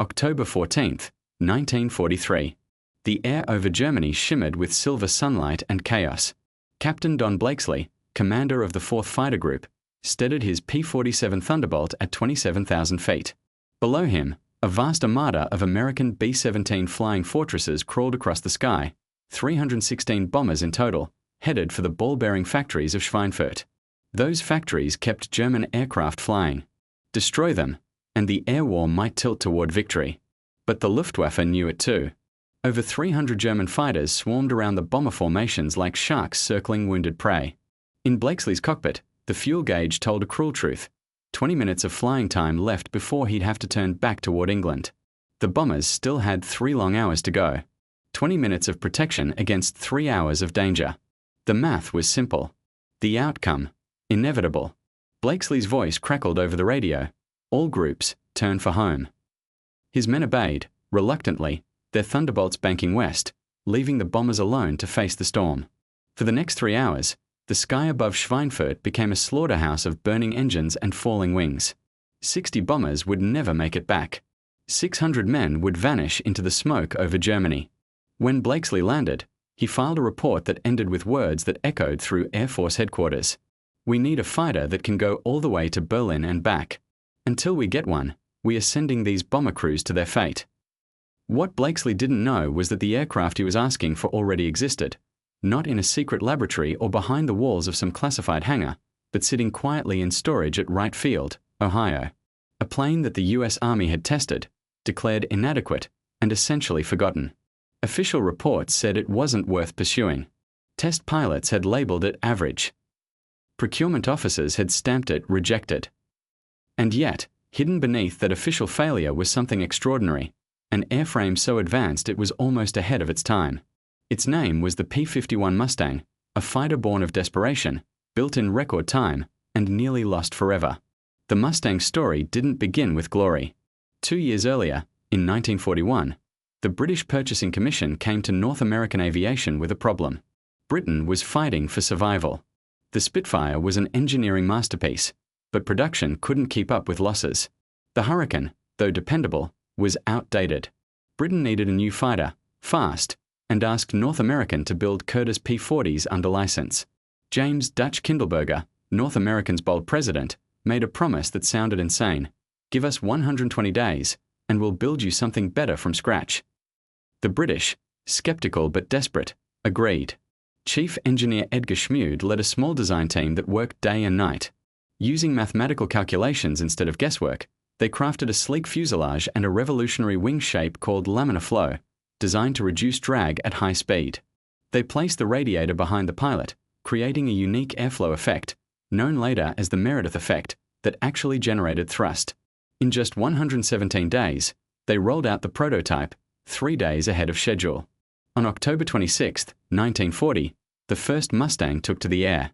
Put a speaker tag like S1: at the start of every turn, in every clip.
S1: October 14, 1943. The air over Germany shimmered with silver sunlight and chaos. Captain Don Blakesley, commander of the 4th Fighter Group, steadied his P-47 Thunderbolt at 27,000 feet. Below him, a vast armada of American B-17 Flying Fortresses crawled across the sky, 316 bombers in total, headed for the ball-bearing factories of Schweinfurt. Those factories kept German aircraft flying. Destroy them, and the air war might tilt toward victory. But the Luftwaffe knew it too. Over 300 German fighters swarmed around the bomber formations like sharks circling wounded prey. In Blakesley's cockpit, the fuel gauge told a cruel truth. 20 minutes of flying time left before he'd have to turn back toward England. The bombers still had 3 long hours to go. 20 minutes of protection against 3 hours of danger. The math was simple. The outcome, inevitable. Blakesley's voice crackled over the radio. All groups, turn for home. His men obeyed, reluctantly, their thunderbolts banking west, leaving the bombers alone to face the storm. For the next 3 hours, the sky above Schweinfurt became a slaughterhouse of burning engines and falling wings. 60 bombers would never make it back. 600 men would vanish into the smoke over Germany. When Blakesley landed, he filed a report that ended with words that echoed through Air Force headquarters. We need a fighter that can go all the way to Berlin and back. Until we get one, we are sending these bomber crews to their fate. What Blakesley didn't know was that the aircraft he was asking for already existed, not in a secret laboratory or behind the walls of some classified hangar, but sitting quietly in storage at Wright Field, Ohio. A plane that the US Army had tested, declared inadequate, and essentially forgotten. Official reports said it wasn't worth pursuing. Test pilots had labeled it average. Procurement officers had stamped it rejected. And yet, hidden beneath that official failure was something extraordinary, an airframe so advanced it was almost ahead of its time. Its name was the P-51 Mustang, a fighter born of desperation, built in record time, and nearly lost forever. The Mustang's story didn't begin with glory. 2 years earlier, in 1941, the British Purchasing Commission came to North American aviation with a problem. Britain was fighting for survival. The Spitfire was an engineering masterpiece, but production couldn't keep up with losses. The Hurricane, though dependable, was outdated. Britain needed a new fighter, fast, and asked North American to build Curtiss P-40s under license. James Dutch Kindleberger, North American's bold president, made a promise that sounded insane. Give us 120 days, and we'll build you something better from scratch. The British, skeptical but desperate, agreed. Chief Engineer Edgar Schmude led a small design team that worked day and night. Using mathematical calculations instead of guesswork, they crafted a sleek fuselage and a revolutionary wing shape called laminar flow, designed to reduce drag at high speed. They placed the radiator behind the pilot, creating a unique airflow effect, known later as the Meredith effect, that actually generated thrust. In just 117 days, they rolled out the prototype, 3 days ahead of schedule. On October 26, 1940, the first Mustang took to the air.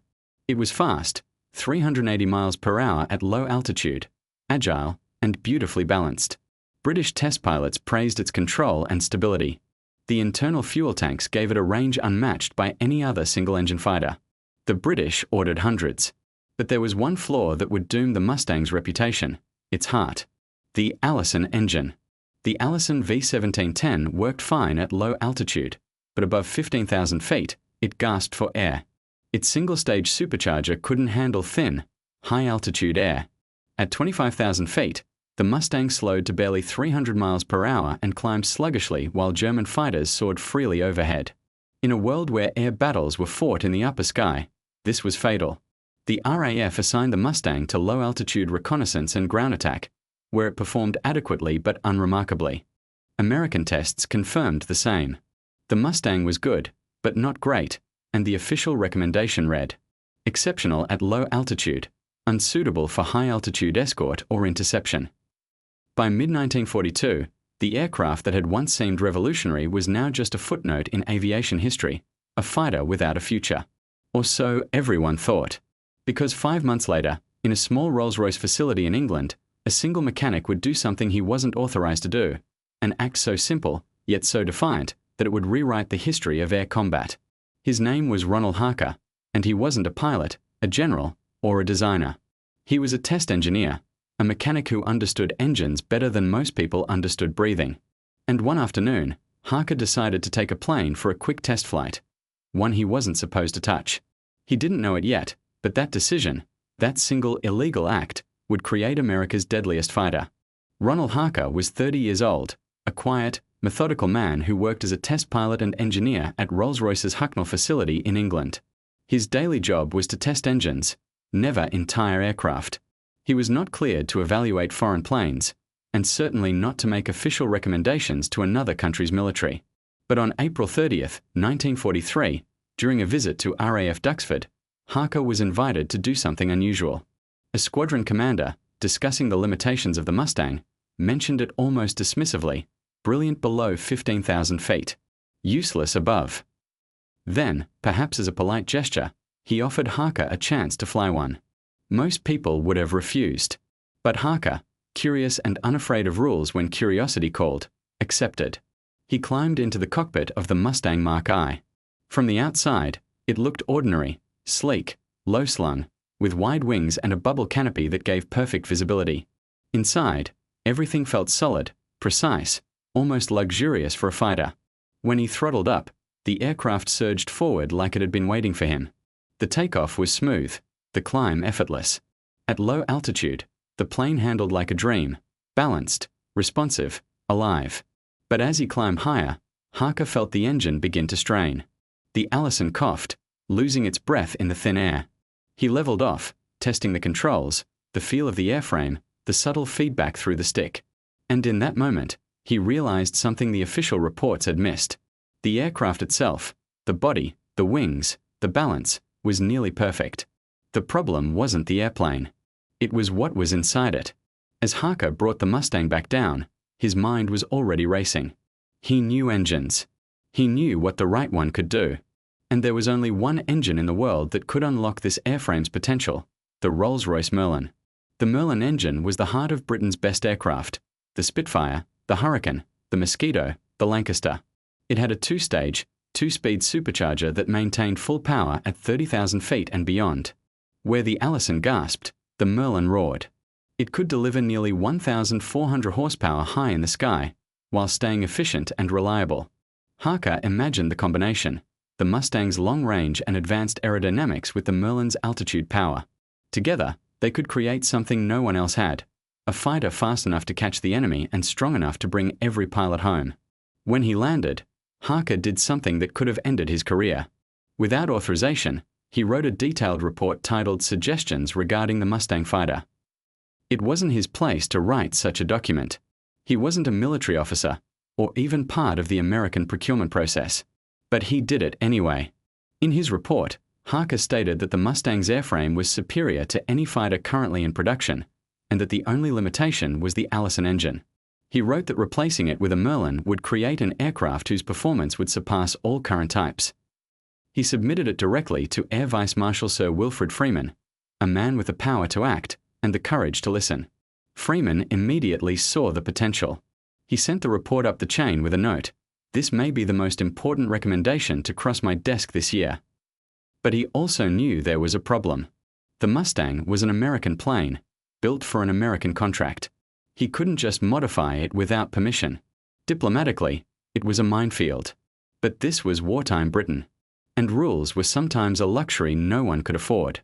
S1: It was fast, 380 miles per hour at low altitude, agile, and beautifully balanced. British test pilots praised its control and stability. The internal fuel tanks gave it a range unmatched by any other single-engine fighter. The British ordered hundreds. But there was one flaw that would doom the Mustang's reputation: its heart. The Allison engine. The Allison V1710 worked fine at low altitude, but above 15,000 feet, it gasped for air. Its single-stage supercharger couldn't handle thin, high-altitude air. At 25,000 feet, the Mustang slowed to barely 300 miles per hour and climbed sluggishly while German fighters soared freely overhead. In a world where air battles were fought in the upper sky, this was fatal. The RAF assigned the Mustang to low-altitude reconnaissance and ground attack, where it performed adequately but unremarkably. American tests confirmed the same. The Mustang was good, but not great, and the official recommendation read, exceptional at low altitude, unsuitable for high-altitude escort or interception. By mid-1942, the aircraft that had once seemed revolutionary was now just a footnote in aviation history, a fighter without a future. Or so everyone thought. Because 5 months later, in a small Rolls-Royce facility in England, a single mechanic would do something he wasn't authorized to do, an act so simple, yet so defiant, that it would rewrite the history of air combat. His name was Ronald Harker, and he wasn't a pilot, a general, or a designer. He was a test engineer, a mechanic who understood engines better than most people understood breathing. And one afternoon, Harker decided to take a plane for a quick test flight, one he wasn't supposed to touch. He didn't know it yet, but that decision, that single illegal act, would create America's deadliest fighter. Ronald Harker was 30 years old, a quiet, methodical man who worked as a test pilot and engineer at Rolls-Royce's Hucknall facility in England. His daily job was to test engines, never entire aircraft. He was not cleared to evaluate foreign planes, and certainly not to make official recommendations to another country's military. But on April 30th, 1943, during a visit to RAF Duxford, Harker was invited to do something unusual. A squadron commander, discussing the limitations of the Mustang, mentioned it almost dismissively, brilliant below 15,000 feet, useless above. Then, perhaps as a polite gesture, he offered Harker a chance to fly one. Most people would have refused. But Harker, curious and unafraid of rules when curiosity called, accepted. He climbed into the cockpit of the Mustang Mark I. From the outside, it looked ordinary, sleek, low-slung, with wide wings and a bubble canopy that gave perfect visibility. Inside, everything felt solid, precise, almost luxurious for a fighter. When he throttled up, the aircraft surged forward like it had been waiting for him. The takeoff was smooth, the climb effortless. At low altitude, the plane handled like a dream, balanced, responsive, alive. But as he climbed higher, Harker felt the engine begin to strain. The Allison coughed, losing its breath in the thin air. He leveled off, testing the controls, the feel of the airframe, the subtle feedback through the stick. And in that moment, he realized something the official reports had missed. The aircraft itself, the body, the wings, the balance, was nearly perfect. The problem wasn't the airplane. It was what was inside it. As Harker brought the Mustang back down, his mind was already racing. He knew engines. He knew what the right one could do. And there was only one engine in the world that could unlock this airframe's potential, the Rolls-Royce Merlin. The Merlin engine was the heart of Britain's best aircraft, the Spitfire, the Hurricane, the Mosquito, the Lancaster. It had a two-stage, two-speed supercharger that maintained full power at 30,000 feet and beyond. Where the Allison gasped, the Merlin roared. It could deliver nearly 1,400 horsepower high in the sky, while staying efficient and reliable. Harker imagined the combination, the Mustang's long range and advanced aerodynamics with the Merlin's altitude power. Together, they could create something no one else had, a fighter fast enough to catch the enemy and strong enough to bring every pilot home. When he landed, Harker did something that could have ended his career. Without authorization, he wrote a detailed report titled Suggestions Regarding the Mustang Fighter. It wasn't his place to write such a document. He wasn't a military officer, or even part of the American procurement process. But he did it anyway. In his report, Harker stated that the Mustang's airframe was superior to any fighter currently in production, and that the only limitation was the Allison engine. He wrote that replacing it with a Merlin would create an aircraft whose performance would surpass all current types. He submitted it directly to Air Vice Marshal Sir Wilfrid Freeman, a man with the power to act and the courage to listen. Freeman immediately saw the potential. He sent the report up the chain with a note, "This may be the most important recommendation to cross my desk this year." But he also knew there was a problem. The Mustang was an American plane, built for an American contract. He couldn't just modify it without permission. Diplomatically, it was a minefield. But this was wartime Britain, and rules were sometimes a luxury no one could afford.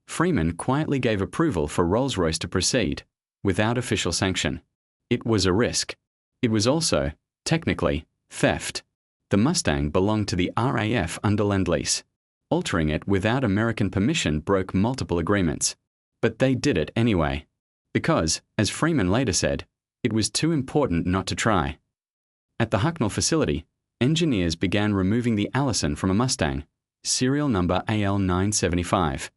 S1: Freeman quietly gave approval for Rolls-Royce to proceed, without official sanction. It was a risk. It was also, technically, theft. The Mustang belonged to the RAF under Lend-Lease. Altering it without American permission broke multiple agreements. But they did it anyway. Because, as Freeman later said, it was too important not to try. At the Hucknall facility, engineers began removing the Allison from a Mustang, serial number AL975.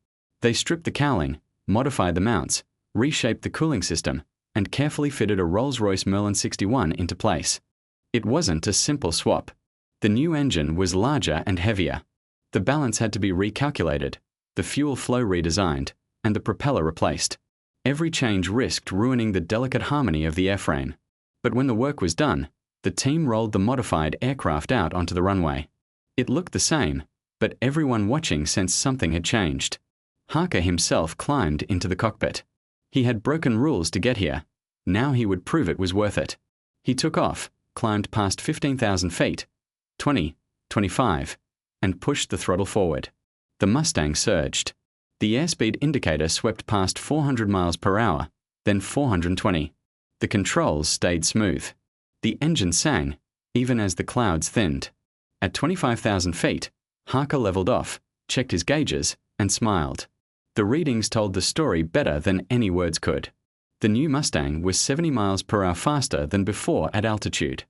S1: They stripped the cowling, modified the mounts, reshaped the cooling system, and carefully fitted a Rolls-Royce Merlin 61 into place. It wasn't a simple swap. The new engine was larger and heavier. The balance had to be recalculated, the fuel flow redesigned, and the propeller replaced. Every change risked ruining the delicate harmony of the airframe. But when the work was done, the team rolled the modified aircraft out onto the runway. It looked the same, but everyone watching sensed something had changed. Harker himself climbed into the cockpit. He had broken rules to get here. Now he would prove it was worth it. He took off, climbed past 15,000 feet, 20, 25, and pushed the throttle forward. The Mustang surged. The airspeed indicator swept past 400 miles per hour, then 420. The controls stayed smooth. The engine sang, even as the clouds thinned. At 25,000 feet, Harker leveled off, checked his gauges, and smiled. The readings told the story better than any words could. The new Mustang was 70 miles per hour faster than before at altitude.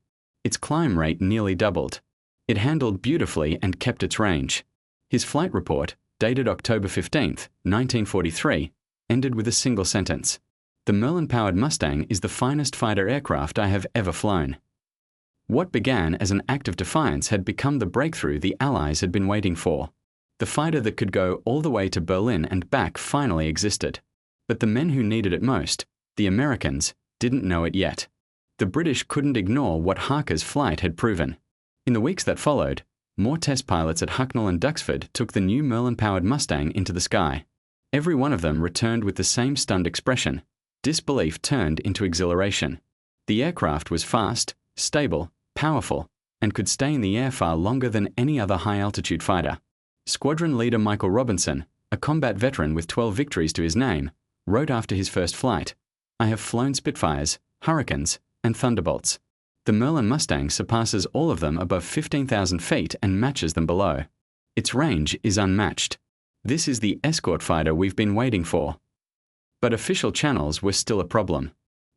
S1: Its climb rate nearly doubled. It handled beautifully and kept its range. His flight report, dated October 15, 1943, ended with a single sentence. The Merlin-powered Mustang is the finest fighter aircraft I have ever flown. What began as an act of defiance had become the breakthrough the Allies had been waiting for. The fighter that could go all the way to Berlin and back finally existed. But the men who needed it most, the Americans, didn't know it yet. The British couldn't ignore what Harker's flight had proven. In the weeks that followed, more test pilots at Hucknall and Duxford took the new Merlin-powered Mustang into the sky. Every one of them returned with the same stunned expression. Disbelief turned into exhilaration. The aircraft was fast, stable, powerful, and could stay in the air far longer than any other high-altitude fighter. Squadron leader Michael Robinson, a combat veteran with 12 victories to his name, wrote after his first flight, "I have flown Spitfires, Hurricanes, and Thunderbolts. The Merlin Mustang surpasses all of them above 15,000 feet and matches them below. Its range is unmatched. This is the escort fighter we've been waiting for." But official channels were still a problem.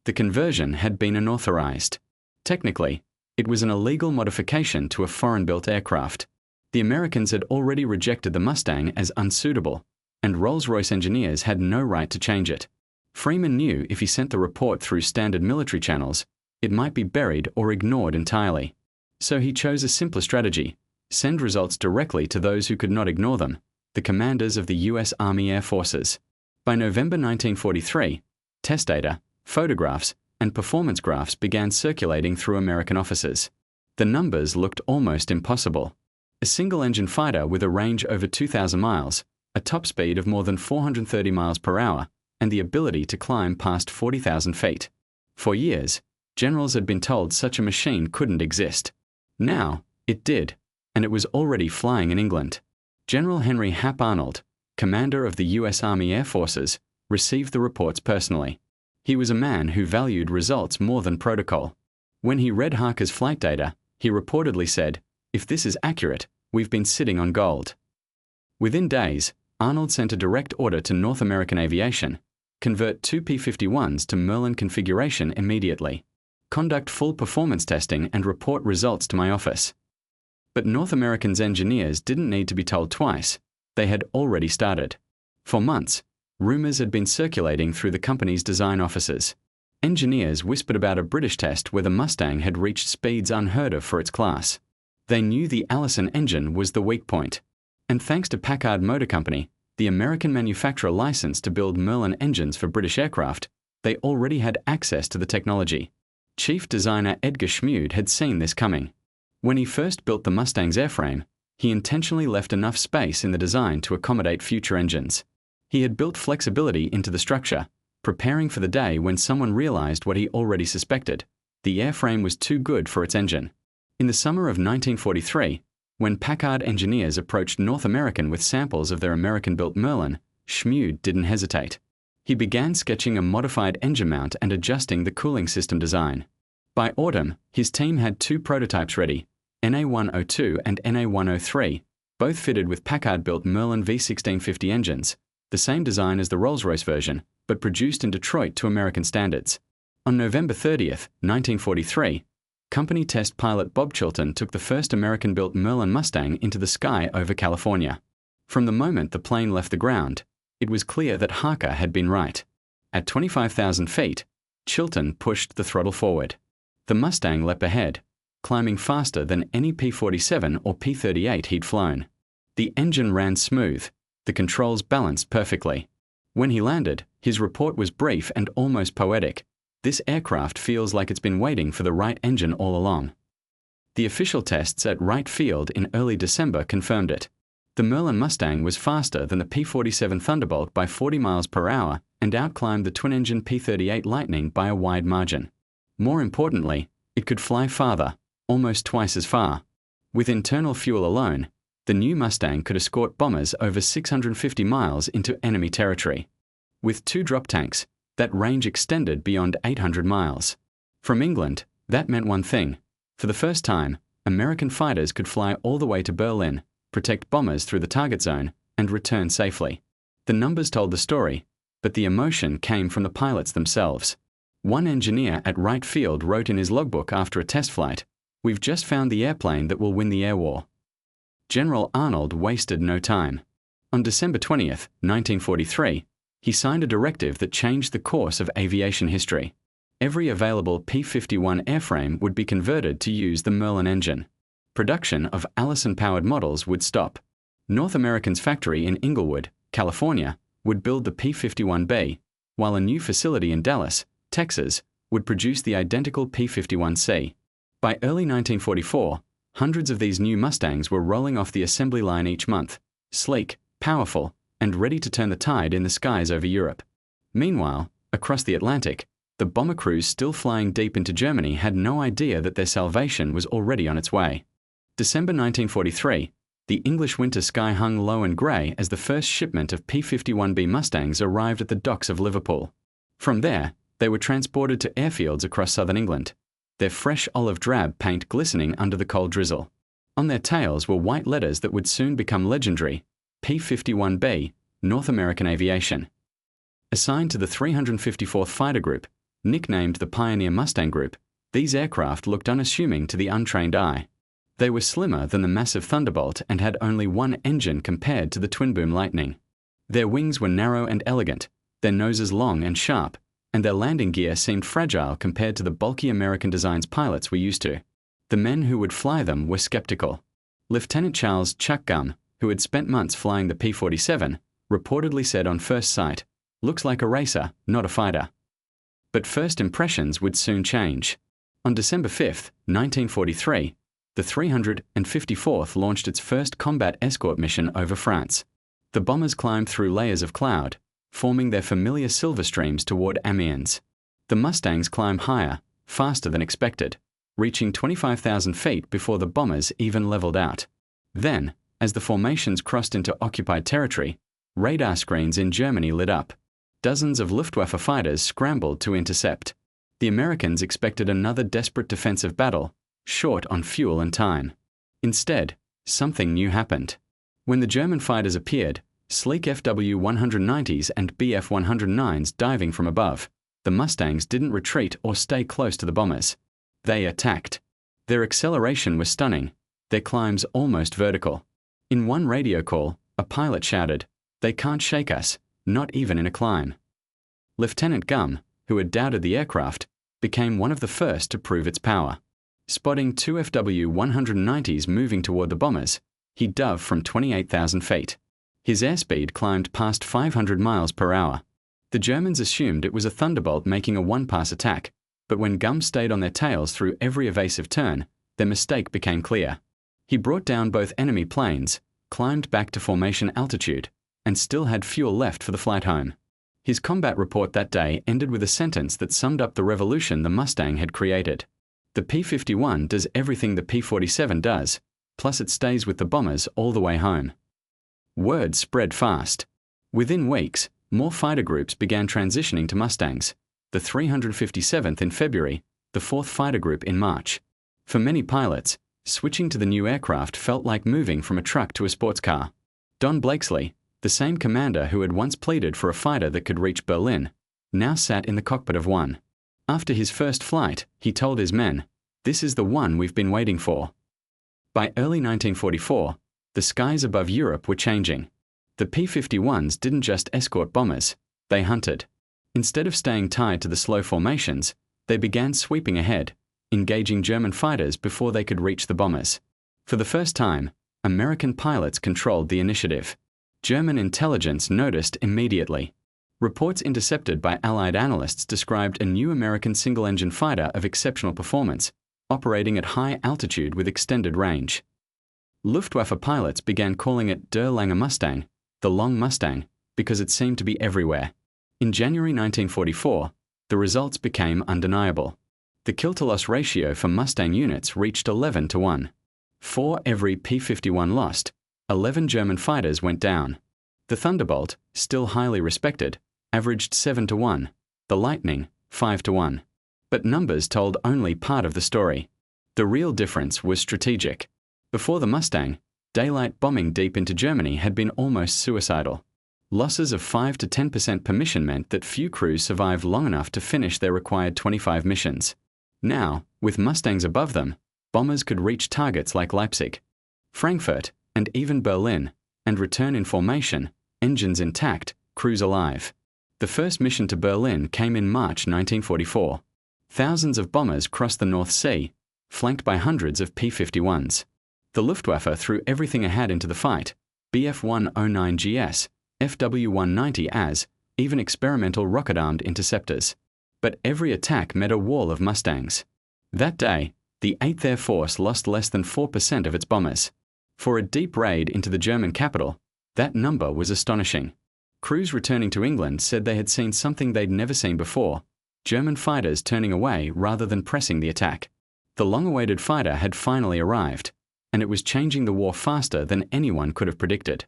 S1: The conversion had been unauthorized. Technically, it was an illegal modification to a foreign-built aircraft. The Americans had already rejected the Mustang as unsuitable, and Rolls-Royce engineers had no right to change it. Freeman knew if he sent the report through standard military channels, it might be buried or ignored entirely. So he chose a simpler strategy: send results directly to those who could not ignore them, the commanders of the U.S. Army Air Forces. By November 1943, test data, photographs, and performance graphs began circulating through American offices. The numbers looked almost impossible. A single-engine fighter with a range over 2,000 miles, a top speed of more than 430 miles per hour, and the ability to climb past 40,000 feet. For years, generals had been told such a machine couldn't exist. Now, it did, and it was already flying in England. General Henry Hap Arnold, commander of the U.S. Army Air Forces, received the reports personally. He was a man who valued results more than protocol. When he read Harker's flight data, he reportedly said, "If this is accurate, we've been sitting on gold." Within days, Arnold sent a direct order to North American Aviation: convert two P-51s to Merlin configuration immediately. Conduct full performance testing and report results to my office. But North American's engineers didn't need to be told twice. They had already started. For months, rumors had been circulating through the company's design offices. Engineers whispered about a British test where the Mustang had reached speeds unheard of for its class. They knew the Allison engine was the weak point. And thanks to Packard Motor Company, the American manufacturer licensed to build Merlin engines for British aircraft, they already had access to the technology. Chief designer Edgar Schmude had seen this coming. When he first built the Mustang's airframe, he intentionally left enough space in the design to accommodate future engines. He had built flexibility into the structure, preparing for the day when someone realized what he already suspected: the airframe was too good for its engine. In the summer of 1943, when Packard engineers approached North American with samples of their American-built Merlin, Schmude didn't hesitate. He began sketching a modified engine mount and adjusting the cooling system design. By autumn, his team had two prototypes ready, NA-102 and NA-103, both fitted with Packard-built Merlin V1650 engines, the same design as the Rolls-Royce version, but produced in Detroit to American standards. On November 30th, 1943, company test pilot Bob Chilton took the first American-built Merlin Mustang into the sky over California. From the moment the plane left the ground, it was clear that Harker had been right. At 25,000 feet, Chilton pushed the throttle forward. The Mustang leapt ahead, climbing faster than any P-47 or P-38 he'd flown. The engine ran smooth, the controls balanced perfectly. When he landed, his report was brief and almost poetic. "This aircraft feels like it's been waiting for the right engine all along." The official tests at Wright Field in early December confirmed it. The Merlin Mustang was faster than the P-47 Thunderbolt by 40 miles per hour and outclimbed the twin-engine P-38 Lightning by a wide margin. More importantly, it could fly farther, almost twice as far. With internal fuel alone, the new Mustang could escort bombers over 650 miles into enemy territory. With 2 drop tanks, that range extended beyond 800 miles. From England, that meant one thing. For the first time, American fighters could fly all the way to Berlin, protect bombers through the target zone, and return safely. The numbers told the story, but the emotion came from the pilots themselves. One engineer at Wright Field wrote in his logbook after a test flight, "We've just found the airplane that will win the air war." General Arnold wasted no time. On December 20th, 1943, he signed a directive that changed the course of aviation history. Every available P-51 airframe would be converted to use the Merlin engine. Production of Allison-powered models would stop. North American's factory in Inglewood, California, would build the P-51B, while a new facility in Dallas, Texas, would produce the identical P-51C. By early 1944, hundreds of these new Mustangs were rolling off the assembly line each month, sleek, powerful, and ready to turn the tide in the skies over Europe. Meanwhile, across the Atlantic, the bomber crews still flying deep into Germany had no idea that their salvation was already on its way. December 1943, the English winter sky hung low and grey as the first shipment of P-51B Mustangs arrived at the docks of Liverpool. From there, they were transported to airfields across southern England, their fresh olive drab paint glistening under the cold drizzle. On their tails were white letters that would soon become legendary: P-51B, North American Aviation. Assigned to the 354th Fighter Group, nicknamed the Pioneer Mustang Group, these aircraft looked unassuming to the untrained eye. They were slimmer than the massive Thunderbolt and had only one engine compared to the twin-boom Lightning. Their wings were narrow and elegant, their noses long and sharp, and their landing gear seemed fragile compared to the bulky American designs pilots were used to. The men who would fly them were skeptical. Lieutenant Charles "Chuck" Gumm, who had spent months flying the P-47, reportedly said on first sight, "Looks like a racer, not a fighter." But first impressions would soon change. On December 5, 1943, the 354th launched its first combat escort mission over France. The bombers climbed through layers of cloud, forming their familiar silver streams toward Amiens. The Mustangs climbed higher, faster than expected, reaching 25,000 feet before the bombers even leveled out. Then, as the formations crossed into occupied territory, radar screens in Germany lit up. Dozens of Luftwaffe fighters scrambled to intercept. The Americans expected another desperate defensive battle, short on fuel and time. Instead, something new happened. When the German fighters appeared, sleek FW-190s and Bf-109s diving from above, the Mustangs didn't retreat or stay close to the bombers. They attacked. Their acceleration was stunning, their climbs almost vertical. In one radio call, a pilot shouted, "They can't shake us, not even in a climb." Lieutenant Gumm, who had doubted the aircraft, became one of the first to prove its power. Spotting 2 FW-190s moving toward the bombers, he dove from 28,000 feet. His airspeed climbed past 500 miles per hour. The Germans assumed it was a Thunderbolt making a one-pass attack, but when Gumm stayed on their tails through every evasive turn, their mistake became clear. He brought down both enemy planes, climbed back to formation altitude, and still had fuel left for the flight home. His combat report that day ended with a sentence that summed up the revolution the Mustang had created. "The P-51 does everything the P-47 does, plus it stays with the bombers all the way home." Word spread fast. Within weeks, more fighter groups began transitioning to Mustangs, the 357th in February, the 4th Fighter Group in March. For many pilots, switching to the new aircraft felt like moving from a truck to a sports car. Don Blakesley, the same commander who had once pleaded for a fighter that could reach Berlin, now sat in the cockpit of one. After his first flight, he told his men, "This is the one we've been waiting for." By early 1944, the skies above Europe were changing. The P-51s didn't just escort bombers, they hunted. Instead of staying tied to the slow formations, they began sweeping ahead, engaging German fighters before they could reach the bombers. For the first time, American pilots controlled the initiative. German intelligence noticed immediately. Reports intercepted by Allied analysts described a new American single-engine fighter of exceptional performance, operating at high altitude with extended range. Luftwaffe pilots began calling it Der lange Mustang, the Long Mustang, because it seemed to be everywhere. In January 1944, the results became undeniable. The kill-to-loss ratio for Mustang units reached 11-1. For every P-51 lost, 11 German fighters went down. The Thunderbolt, still highly respected, averaged 7-1, the Lightning 5-1. But numbers told only part of the story. The real difference was strategic. Before the Mustang, daylight bombing deep into Germany had been almost suicidal. Losses of 5-10% per mission meant that few crews survived long enough to finish their required 25 missions. Now, with Mustangs above them, bombers could reach targets like Leipzig, Frankfurt, and even Berlin, and return in formation, engines intact, crews alive. The first mission to Berlin came in March 1944. Thousands of bombers crossed the North Sea, flanked by hundreds of P-51s. The Luftwaffe threw everything it had into the fight, Bf-109GS, FW-190 as, even experimental rocket-armed interceptors. But every attack met a wall of Mustangs. That day, the 8th Air Force lost less than 4% of its bombers. For a deep raid into the German capital, that number was astonishing. Crews returning to England said they had seen something they'd never seen before, German fighters turning away rather than pressing the attack. The long-awaited fighter had finally arrived, and it was changing the war faster than anyone could have predicted.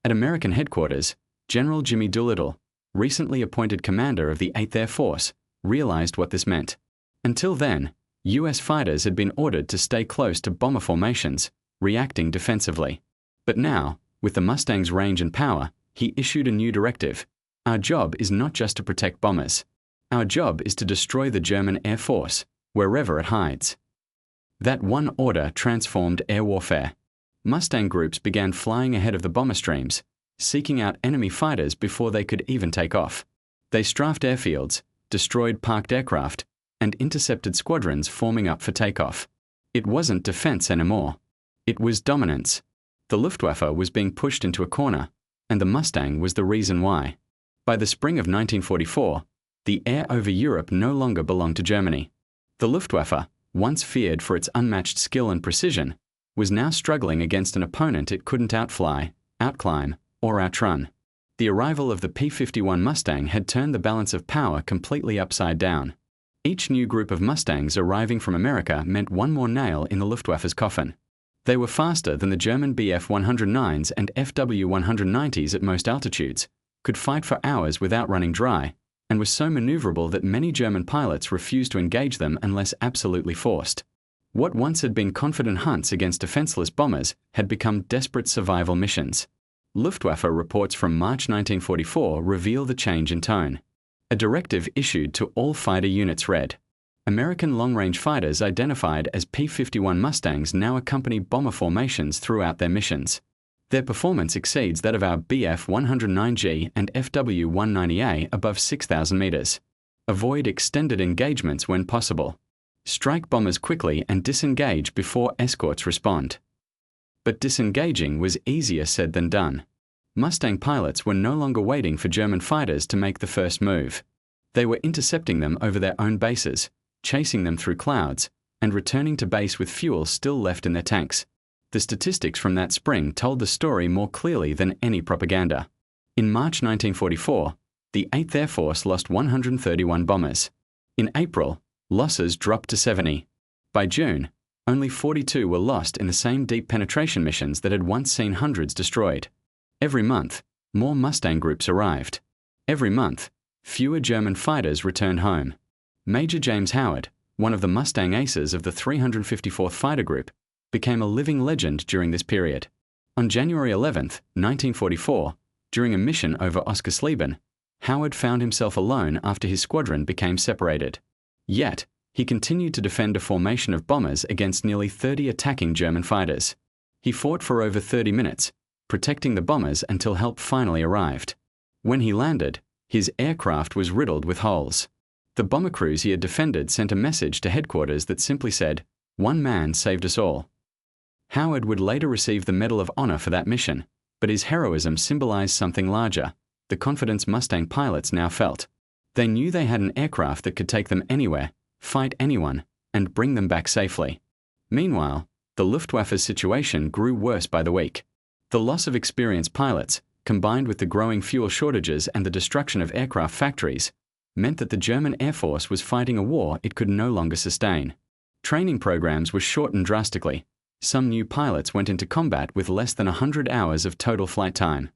S1: At American headquarters, General Jimmy Doolittle, recently appointed commander of the 8th Air Force, realized what this meant. Until then, US fighters had been ordered to stay close to bomber formations, reacting defensively. But now, with the Mustang's range and power, he issued a new directive. Our job is not just to protect bombers. Our job is to destroy the German Air Force, wherever it hides. That one order transformed air warfare. Mustang groups began flying ahead of the bomber streams, seeking out enemy fighters before they could even take off. They strafed airfields, destroyed parked aircraft, and intercepted squadrons forming up for takeoff. It wasn't defense anymore. It was dominance. The Luftwaffe was being pushed into a corner, and the Mustang was the reason why. By the spring of 1944, the air over Europe no longer belonged to Germany. The Luftwaffe, once feared for its unmatched skill and precision, was now struggling against an opponent it couldn't outfly, outclimb, or outrun. The arrival of the P-51 Mustang had turned the balance of power completely upside down. Each new group of Mustangs arriving from America meant one more nail in the Luftwaffe's coffin. They were faster than the German Bf-109s and FW-190s at most altitudes, could fight for hours without running dry, and were so maneuverable that many German pilots refused to engage them unless absolutely forced. What once had been confident hunts against defenseless bombers had become desperate survival missions. Luftwaffe reports from March 1944 reveal the change in tone. A directive issued to all fighter units read, American long-range fighters identified as P-51 Mustangs now accompany bomber formations throughout their missions. Their performance exceeds that of our Bf-109G and FW-190A above 6,000 meters. Avoid extended engagements when possible. Strike bombers quickly and disengage before escorts respond. But disengaging was easier said than done. Mustang pilots were no longer waiting for German fighters to make the first move. They were intercepting them over their own bases, chasing them through clouds, and returning to base with fuel still left in their tanks. The statistics from that spring told the story more clearly than any propaganda. In March 1944, the 8th Air Force lost 131 bombers. In April, losses dropped to 70. By June, only 42 were lost in the same deep penetration missions that had once seen hundreds destroyed. Every month, more Mustang groups arrived. Every month, fewer German fighters returned home. Major James Howard, one of the Mustang aces of the 354th Fighter Group, became a living legend during this period. On January 11, 1944, during a mission over Oscarsleben, Howard found himself alone after his squadron became separated. Yet, he continued to defend a formation of bombers against nearly 30 attacking German fighters. He fought for over 30 minutes, protecting the bombers until help finally arrived. When he landed, his aircraft was riddled with holes. The bomber crews he had defended sent a message to headquarters that simply said, "One man saved us all." Howard would later receive the Medal of Honor for that mission, but his heroism symbolized something larger, the confidence Mustang pilots now felt. They knew they had an aircraft that could take them anywhere, fight anyone, and bring them back safely. Meanwhile, the Luftwaffe's situation grew worse by the week. The loss of experienced pilots, combined with the growing fuel shortages and the destruction of aircraft factories, meant that the German Air Force was fighting a war it could no longer sustain. Training programs were shortened drastically. Some new pilots went into combat with less than 100 hours of total flight time.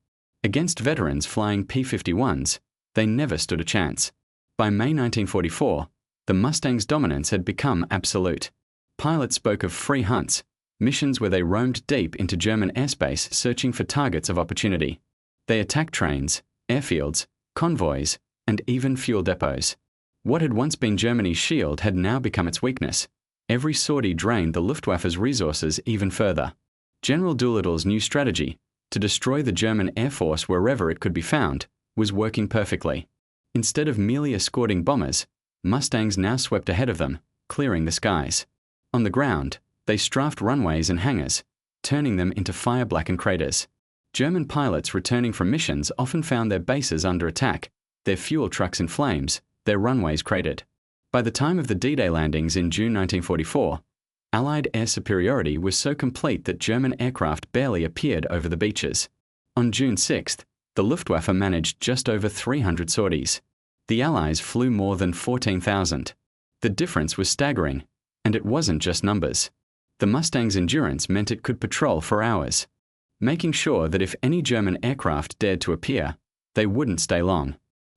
S1: Against veterans flying P-51s, they never stood a chance. By May 1944, the Mustang's dominance had become absolute. Pilots spoke of free hunts, missions where they roamed deep into German airspace searching for targets of opportunity. They attacked trains, airfields, convoys, and even fuel depots. What had once been Germany's shield had now become its weakness. Every sortie drained the Luftwaffe's resources even further. General Doolittle's new strategy, to destroy the German Air Force wherever it could be found, was working perfectly. Instead of merely escorting bombers, Mustangs now swept ahead of them, clearing the skies. On the ground, they strafed runways and hangars, turning them into fire-blackened craters. German pilots returning from missions often found their bases under attack, their fuel trucks in flames, their runways cratered. By the time of the D-Day landings in June 1944, Allied air superiority was so complete that German aircraft barely appeared over the beaches. On June 6th, the Luftwaffe managed just over 300 sorties. The Allies flew more than 14,000. The difference was staggering, and it wasn't just numbers. The Mustang's endurance meant it could patrol for hours, making sure that if any German aircraft dared to appear, they wouldn't stay long.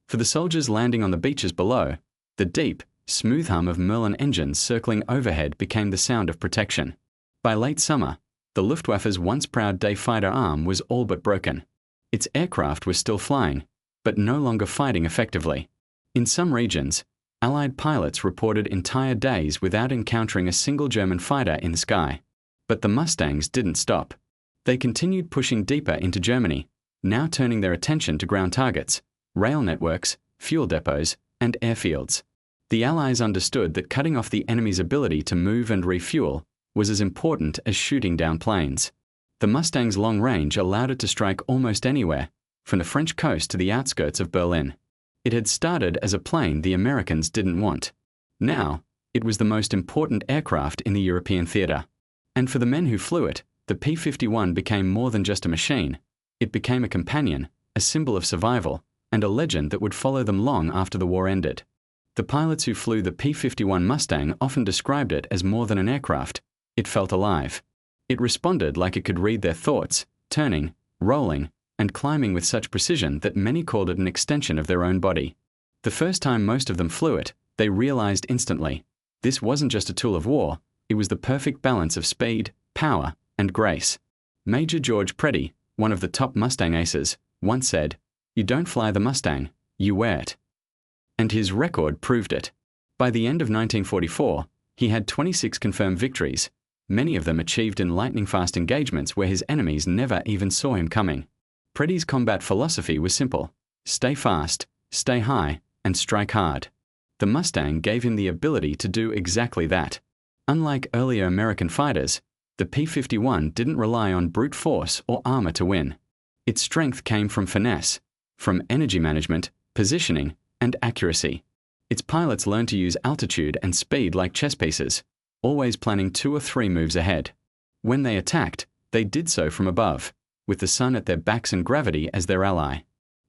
S1: For the soldiers landing on the beaches below, the deep, smooth hum of Merlin engines circling overhead became the sound of protection. By late summer, the Luftwaffe's once proud day fighter arm was all but broken. Its aircraft was still flying, but no longer fighting effectively. In some regions, Allied pilots reported entire days without encountering a single German fighter in the sky. But the Mustangs didn't stop. They continued pushing deeper into Germany, now turning their attention to ground targets, rail networks, fuel depots, and airfields. The Allies understood that cutting off the enemy's ability to move and refuel was as important as shooting down planes. The Mustang's long range allowed it to strike almost anywhere, from the French coast to the outskirts of Berlin. It had started as a plane the Americans didn't want. Now, it was the most important aircraft in the European theater. And for the men who flew it, the P-51 became more than just a machine. It became a companion, a symbol of survival, and a legend that would follow them long after the war ended. The pilots who flew the P-51 Mustang often described it as more than an aircraft. It felt alive. It responded like it could read their thoughts, turning, rolling, and climbing with such precision that many called it an extension of their own body. The first time most of them flew it, they realized instantly, this wasn't just a tool of war, it was the perfect balance of speed, power, and grace. Major George Preddy, one of the top Mustang aces, once said, "You don't fly the Mustang, you wear it." And his record proved it. By the end of 1944, he had 26 confirmed victories, many of them achieved in lightning-fast engagements where his enemies never even saw him coming. Preddy's combat philosophy was simple: stay fast, stay high, and strike hard. The Mustang gave him the ability to do exactly that. Unlike earlier American fighters, the P-51 didn't rely on brute force or armor to win. Its strength came from finesse, from energy management, positioning, and accuracy. Its pilots learned to use altitude and speed like chess pieces, always planning 2 or 3 moves ahead. When they attacked, they did so from above, with the sun at their backs and gravity as their ally.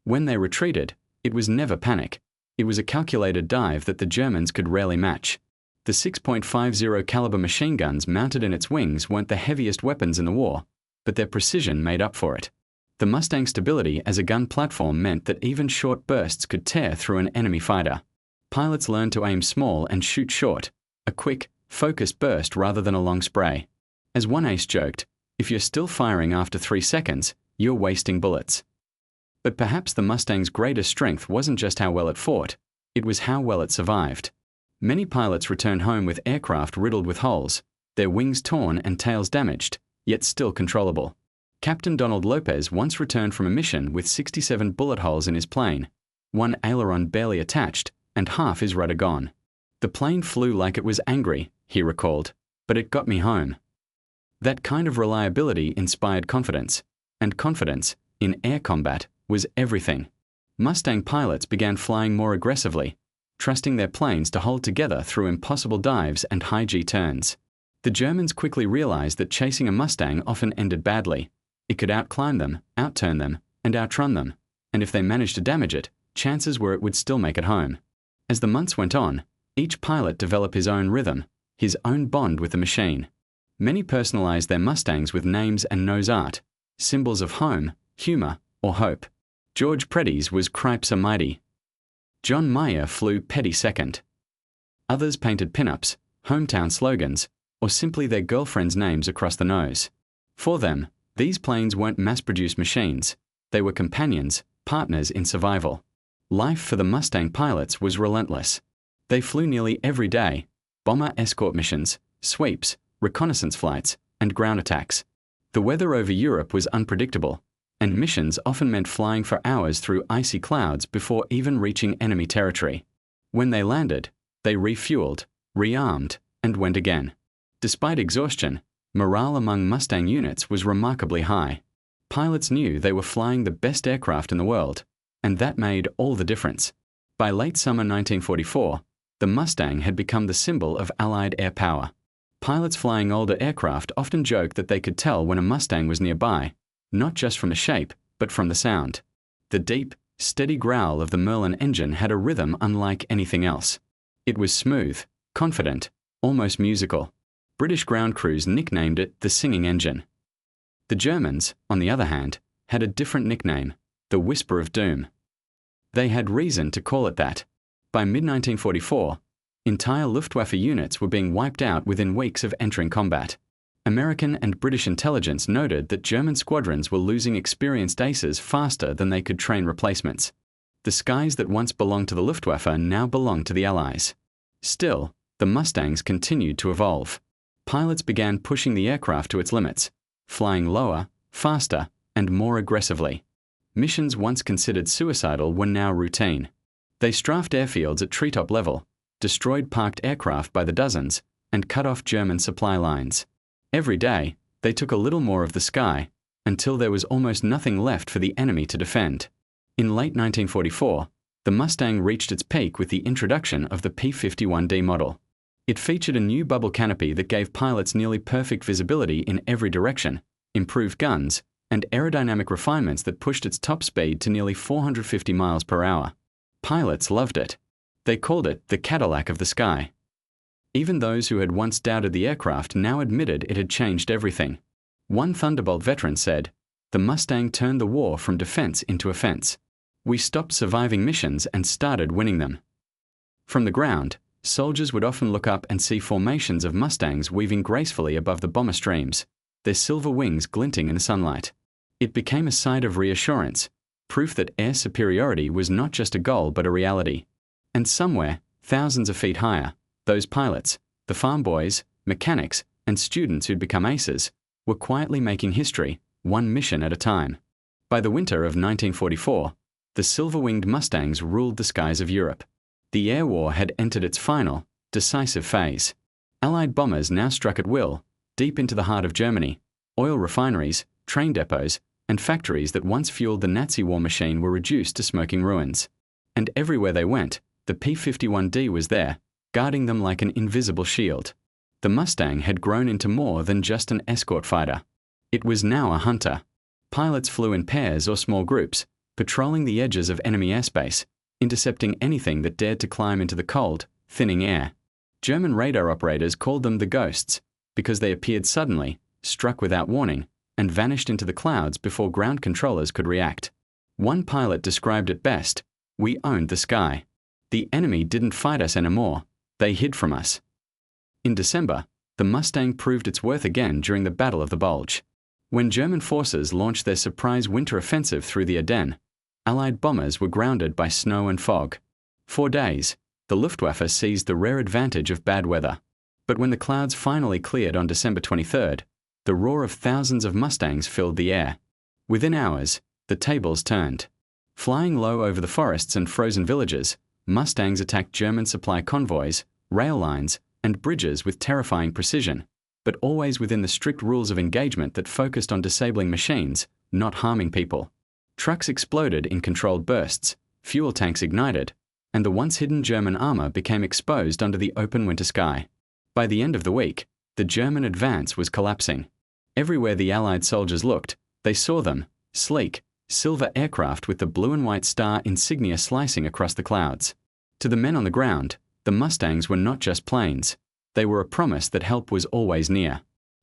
S1: When they retreated, it was never panic. It was a calculated dive that the Germans could rarely match. The 6.50 caliber machine guns mounted in its wings weren't the heaviest weapons in the war, but their precision made up for it. The Mustang's stability as a gun platform meant that even short bursts could tear through an enemy fighter. Pilots learned to aim small and shoot short, a quick, focused burst rather than a long spray. As one ace joked, if you're still firing after 3 seconds, you're wasting bullets. But perhaps the Mustang's greatest strength wasn't just how well it fought, it was how well it survived. Many pilots returned home with aircraft riddled with holes, their wings torn and tails damaged, yet still controllable. Captain Donald Lopez once returned from a mission with 67 bullet holes in his plane, 1 aileron barely attached, and half his rudder gone. "The plane flew like it was angry," he recalled, "but it got me home." That kind of reliability inspired confidence, and confidence, in air combat, was everything. Mustang pilots began flying more aggressively, trusting their planes to hold together through impossible dives and high G turns. The Germans quickly realized that chasing a Mustang often ended badly. It could outclimb them, outturn them, and outrun them, and if they managed to damage it, chances were it would still make it home. As the months went on, each pilot developed his own rhythm, his own bond with the machine. Many personalized their Mustangs with names and nose art, symbols of home, humor, or hope. George Preddy's was Cripes Mighty. John Mayer flew Petty Second. Others painted pinups, hometown slogans, or simply their girlfriends' names across the nose. For them, these planes weren't mass-produced machines. They were companions, partners in survival. Life for the Mustang pilots was relentless. They flew nearly every day, bomber escort missions, sweeps, reconnaissance flights, and ground attacks. The weather over Europe was unpredictable, and missions often meant flying for hours through icy clouds before even reaching enemy territory. When they landed, they refueled, rearmed, and went again. Despite exhaustion, morale among Mustang units was remarkably high. Pilots knew they were flying the best aircraft in the world, and that made all the difference. By late summer 1944, the Mustang had become the symbol of Allied air power. Pilots flying older aircraft often joked that they could tell when a Mustang was nearby, not just from the shape, but from the sound. The deep, steady growl of the Merlin engine had a rhythm unlike anything else. It was smooth, confident, almost musical. British ground crews nicknamed it the singing engine. The Germans, on the other hand, had a different nickname, the Whisper of Doom. They had reason to call it that. By mid-1944, entire Luftwaffe units were being wiped out within weeks of entering combat. American and British intelligence noted that German squadrons were losing experienced aces faster than they could train replacements. The skies that once belonged to the Luftwaffe now belonged to the Allies. Still, the Mustangs continued to evolve. Pilots began pushing the aircraft to its limits, flying lower, faster, and more aggressively. Missions once considered suicidal were now routine. They strafed airfields at treetop level, destroyed parked aircraft by the dozens, and cut off German supply lines. Every day, they took a little more of the sky, until there was almost nothing left for the enemy to defend. In late 1944, the Mustang reached its peak with the introduction of the P-51D model. It featured a new bubble canopy that gave pilots nearly perfect visibility in every direction, improved guns, and aerodynamic refinements that pushed its top speed to nearly 450 miles per hour. Pilots loved it. They called it the Cadillac of the sky. Even those who had once doubted the aircraft now admitted it had changed everything. One Thunderbolt veteran said, "The Mustang turned the war from defense into offense. We stopped surviving missions and started winning them." From the ground, soldiers would often look up and see formations of Mustangs weaving gracefully above the bomber streams, their silver wings glinting in the sunlight. It became a sight of reassurance, proof that air superiority was not just a goal but a reality. And somewhere, thousands of feet higher, those pilots, the farm boys, mechanics, and students who'd become aces, were quietly making history, one mission at a time. By the winter of 1944, the silver-winged Mustangs ruled the skies of Europe. The air war had entered its final, decisive phase. Allied bombers now struck at will, deep into the heart of Germany. Oil refineries, train depots, and factories that once fueled the Nazi war machine were reduced to smoking ruins. And everywhere they went, the P-51D was there, guarding them like an invisible shield. The Mustang had grown into more than just an escort fighter. It was now a hunter. Pilots flew in pairs or small groups, patrolling the edges of enemy airspace, intercepting anything that dared to climb into the cold, thinning air. German radar operators called them the Ghosts, because they appeared suddenly, struck without warning, and vanished into the clouds before ground controllers could react. One pilot described it best: "We owned the sky. The enemy didn't fight us anymore, they hid from us." In December, the Mustang proved its worth again during the Battle of the Bulge. When German forces launched their surprise winter offensive through the Ardennes, Allied bombers were grounded by snow and fog. For days, the Luftwaffe seized the rare advantage of bad weather. But when the clouds finally cleared on December 23rd, the roar of thousands of Mustangs filled the air. Within hours, the tables turned. Flying low over the forests and frozen villages, Mustangs attacked German supply convoys, rail lines, and bridges with terrifying precision, but always within the strict rules of engagement that focused on disabling machines, not harming people. Trucks exploded in controlled bursts, fuel tanks ignited, and the once hidden German armor became exposed under the open winter sky. By the end of the week, The German advance was collapsing. Everywhere the Allied soldiers looked, they saw them, sleek, silver aircraft with the blue and white star insignia slicing across the clouds. To the men on the ground, the Mustangs were not just planes. They were a promise that help was always near.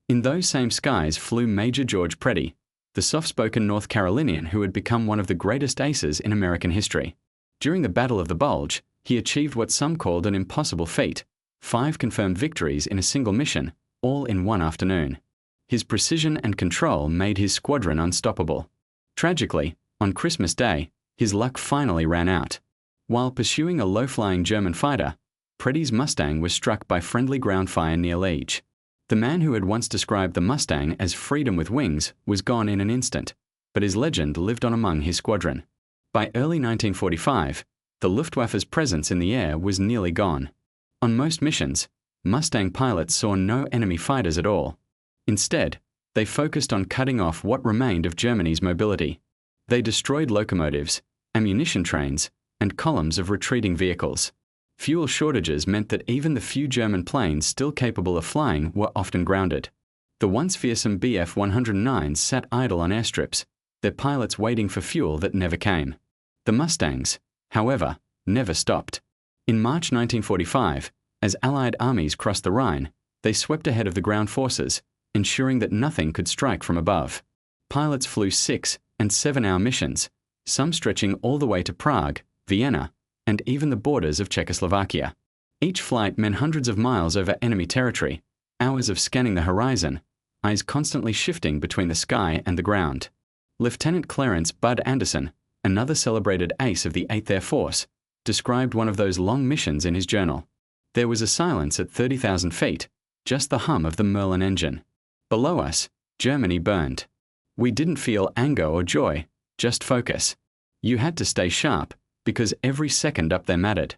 S1: In those same skies flew Major George Preddy, the soft-spoken North Carolinian who had become one of the greatest aces in American history. During the Battle of the Bulge, he achieved what some called an impossible feat: 5 confirmed victories in a single mission, all in one afternoon. His precision and control made his squadron unstoppable. Tragically, on Christmas Day, his luck finally ran out. While pursuing a low-flying German fighter, Preddy's Mustang was struck by friendly ground fire near Liege. The man who had once described the Mustang as freedom with wings was gone in an instant, but his legend lived on among his squadron. By early 1945, the Luftwaffe's presence in the air was nearly gone. On most missions, Mustang pilots saw no enemy fighters at all. Instead, they focused on cutting off what remained of Germany's mobility. They destroyed locomotives, ammunition trains, and columns of retreating vehicles. Fuel shortages meant that even the few German planes still capable of flying were often grounded. The once fearsome Bf-109s sat idle on airstrips, their pilots waiting for fuel that never came. The Mustangs, however, never stopped. In March 1945, as Allied armies crossed the Rhine, they swept ahead of the ground forces, ensuring that nothing could strike from above. Pilots flew 6- and 7-hour missions, some stretching all the way to Prague, Vienna, and even the borders of Czechoslovakia. Each flight meant hundreds of miles over enemy territory, hours of scanning the horizon, eyes constantly shifting between the sky and the ground. Lieutenant Clarence Bud Anderson, another celebrated ace of the 8th Air Force, described one of those long missions in his journal. There was a silence at 30,000 feet, just the hum of the Merlin engine. Below us, Germany burned. We didn't feel anger or joy, just focus. You had to stay sharp, because every second up there mattered.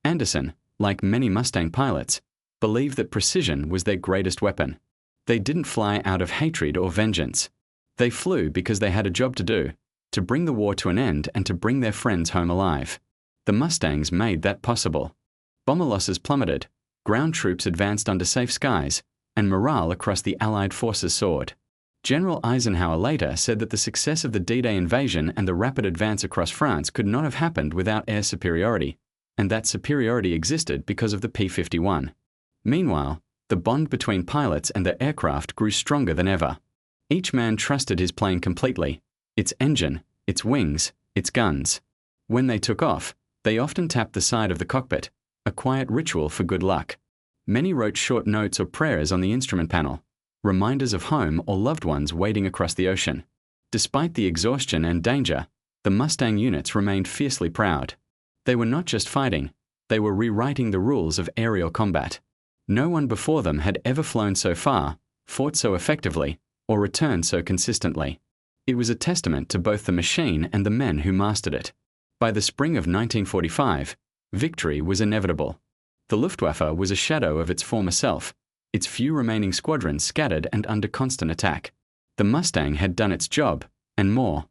S1: Anderson, like many Mustang pilots, believed that precision was their greatest weapon. They didn't fly out of hatred or vengeance. They flew because they had a job to do, to bring the war to an end and to bring their friends home alive. The Mustangs made that possible. Bomber losses plummeted, ground troops advanced under safe skies, and morale across the Allied forces soared. General Eisenhower later said that the success of the D-Day invasion and the rapid advance across France could not have happened without air superiority, and that superiority existed because of the P-51. Meanwhile, the bond between pilots and their aircraft grew stronger than ever. Each man trusted his plane completely, its engine, its wings, its guns. When they took off, they often tapped the side of the cockpit, a quiet ritual for good luck. Many wrote short notes or prayers on the instrument panel, reminders of home or loved ones waiting across the ocean. Despite the exhaustion and danger, the Mustang units remained fiercely proud. They were not just fighting, they were rewriting the rules of aerial combat. No one before them had ever flown so far, fought so effectively, or returned so consistently. It was a testament to both the machine and the men who mastered it. By the spring of 1945, victory was inevitable. The Luftwaffe was a shadow of its former self, its few remaining squadrons scattered and under constant attack. The Mustang had done its job, and more.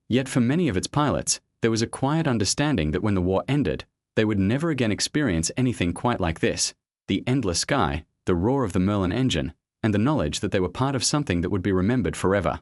S1: Yet for many of its pilots, there was a quiet understanding that when the war ended, they would never again experience anything quite like this: the endless sky, the roar of the Merlin engine, and the knowledge that they were part of something that would be remembered forever.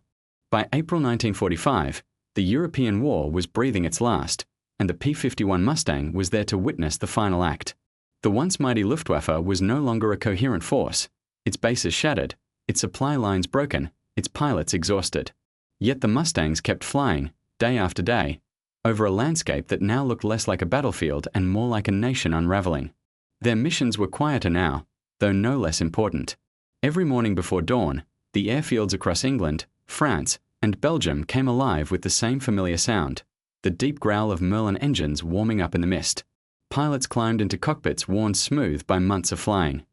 S1: By April 1945, the European war was breathing its last, and the P-51 Mustang was there to witness the final act. The once mighty Luftwaffe was no longer a coherent force, its bases shattered, its supply lines broken, its pilots exhausted. Yet the Mustangs kept flying, day after day, over a landscape that now looked less like a battlefield and more like a nation unraveling. Their missions were quieter now, though no less important. Every morning before dawn, the airfields across England, France, and Belgium came alive with the same familiar sound, the deep growl of Merlin engines warming up in the mist. Pilots climbed into cockpits worn smooth by months of flying.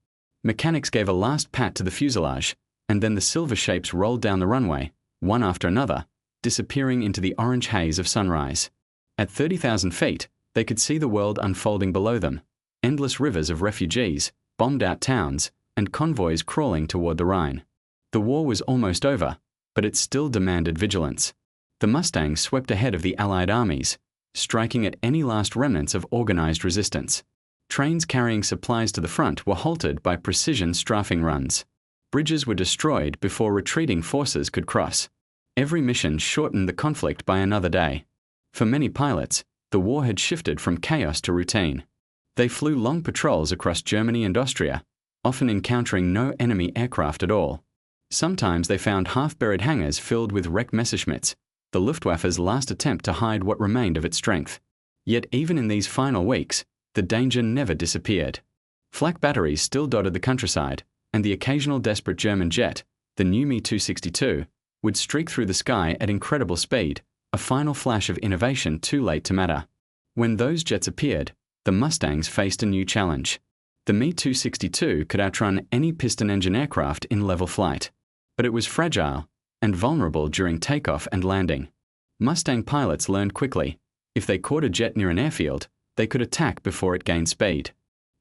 S1: Mechanics gave a last pat to the fuselage, and then the silver shapes rolled down the runway, one after another, disappearing into the orange haze of sunrise. At 30,000 feet, they could see the world unfolding below them, endless rivers of refugees, bombed-out towns, and convoys crawling toward the Rhine. The war was almost over, but it still demanded vigilance. The Mustangs swept ahead of the Allied armies, striking at any last remnants of organized resistance. Trains carrying supplies to the front were halted by precision strafing runs. Bridges were destroyed before retreating forces could cross. Every mission shortened the conflict by another day. For many pilots, the war had shifted from chaos to routine. They flew long patrols across Germany and Austria, often encountering no enemy aircraft at all. Sometimes they found half-buried hangars filled with wrecked Messerschmitts, the Luftwaffe's last attempt to hide what remained of its strength. Yet even in these final weeks, the danger never disappeared. Flak batteries still dotted the countryside, and the occasional desperate German jet, the new Me-262, would streak through the sky at incredible speed, a final flash of innovation too late to matter. When those jets appeared, the Mustangs faced a new challenge. The Me-262 could outrun any piston-engine aircraft in level flight, but it was fragile and vulnerable during takeoff and landing. Mustang pilots learned quickly, if they caught a jet near an airfield, they could attack before it gained speed.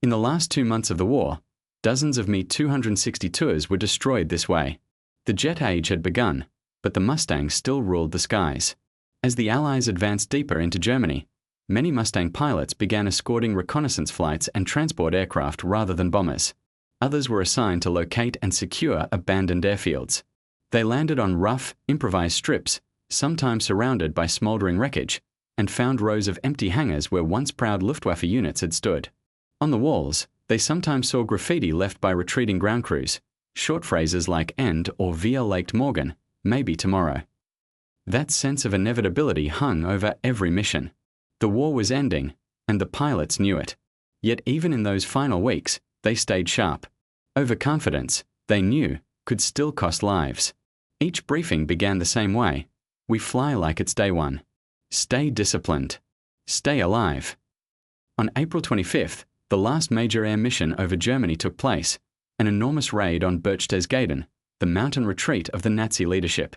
S1: In the last 2 months of the war, dozens of Me-262s were destroyed this way. The jet age had begun, but the Mustangs still ruled the skies. As the Allies advanced deeper into Germany, many Mustang pilots began escorting reconnaissance flights and transport aircraft rather than bombers. Others were assigned to locate and secure abandoned airfields. They landed on rough, improvised strips, sometimes surrounded by smoldering wreckage, and found rows of empty hangars where once proud Luftwaffe units had stood. On the walls, they sometimes saw graffiti left by retreating ground crews, short phrases like "End" or "Via Lake Morgan," maybe tomorrow. That sense of inevitability hung over every mission. The war was ending, and the pilots knew it. Yet even in those final weeks, they stayed sharp. Overconfidence, they knew, could still cost lives. Each briefing began the same way. We fly like it's day one. Stay disciplined. Stay alive. On April 25th, the last major air mission over Germany took place, an enormous raid on Berchtesgaden, the mountain retreat of the Nazi leadership.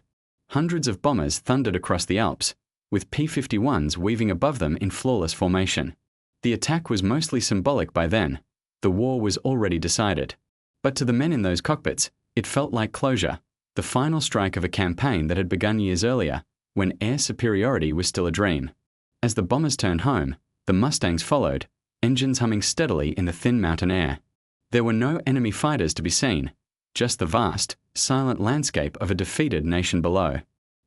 S1: Hundreds of bombers thundered across the Alps, with P-51s weaving above them in flawless formation. The attack was mostly symbolic by then. The war was already decided. But to the men in those cockpits, it felt like closure, the final strike of a campaign that had begun years earlier, when air superiority was still a dream. As the bombers turned home, the Mustangs followed, engines humming steadily in the thin mountain air. There were no enemy fighters to be seen, just the vast, silent landscape of a defeated nation below.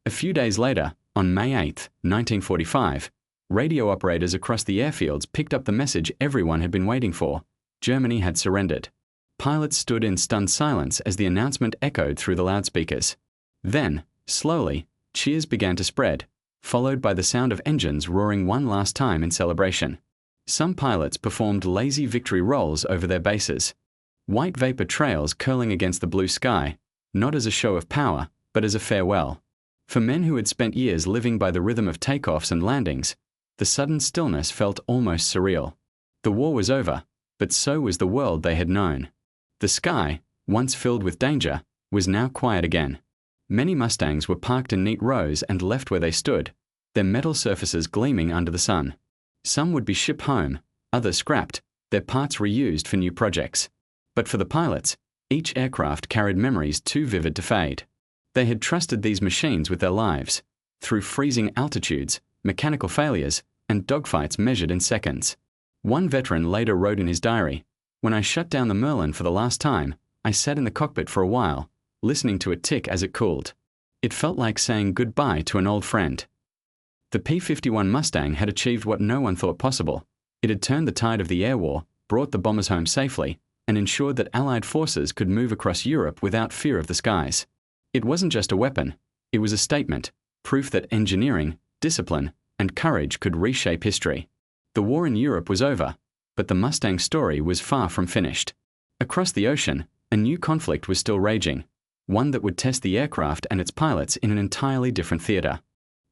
S1: A few days later, on May 8, 1945, radio operators across the airfields picked up the message everyone had been waiting for. Germany had surrendered. Pilots stood in stunned silence as the announcement echoed through the loudspeakers. Then, slowly, cheers began to spread, followed by the sound of engines roaring one last time in celebration. Some pilots performed lazy victory rolls over their bases. White vapor trails curling against the blue sky, not as a show of power, but as a farewell. For men who had spent years living by the rhythm of takeoffs and landings, the sudden stillness felt almost surreal. The war was over, but so was the world they had known. The sky, once filled with danger, was now quiet again. Many Mustangs were parked in neat rows and left where they stood, their metal surfaces gleaming under the sun. Some would be shipped home, others scrapped, their parts reused for new projects. But for the pilots, each aircraft carried memories too vivid to fade. They had trusted these machines with their lives, through freezing altitudes, mechanical failures, and dogfights measured in seconds. One veteran later wrote in his diary, "When I shut down the Merlin for the last time, I sat in the cockpit for a while, listening to it tick as it cooled. It felt like saying goodbye to an old friend." The P-51 Mustang had achieved what no one thought possible. It had turned the tide of the air war, brought the bombers home safely, and ensured that Allied forces could move across Europe without fear of the skies. It wasn't just a weapon, it was a statement, proof that engineering, discipline, and courage could reshape history. The war in Europe was over, but the Mustang story was far from finished. Across the ocean, a new conflict was still raging, one that would test the aircraft and its pilots in an entirely different theater.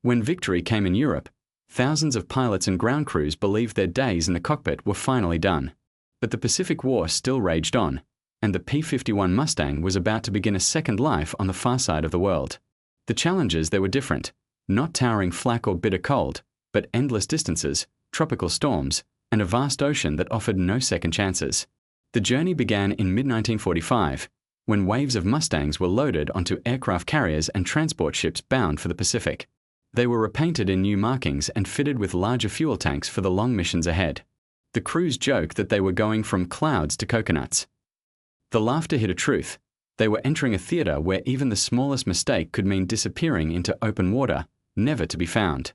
S1: When victory came in Europe, thousands of pilots and ground crews believed their days in the cockpit were finally done. But the Pacific War still raged on, and the P-51 Mustang was about to begin a second life on the far side of the world. The challenges there were different, not towering flak or bitter cold, but endless distances, tropical storms, and a vast ocean that offered no second chances. The journey began in mid-1945, when waves of Mustangs were loaded onto aircraft carriers and transport ships bound for the Pacific. They were repainted in new markings and fitted with larger fuel tanks for the long missions ahead. The crews joked that they were going from clouds to coconuts. The laughter hit a truth. They were entering a theater where even the smallest mistake could mean disappearing into open water, never to be found.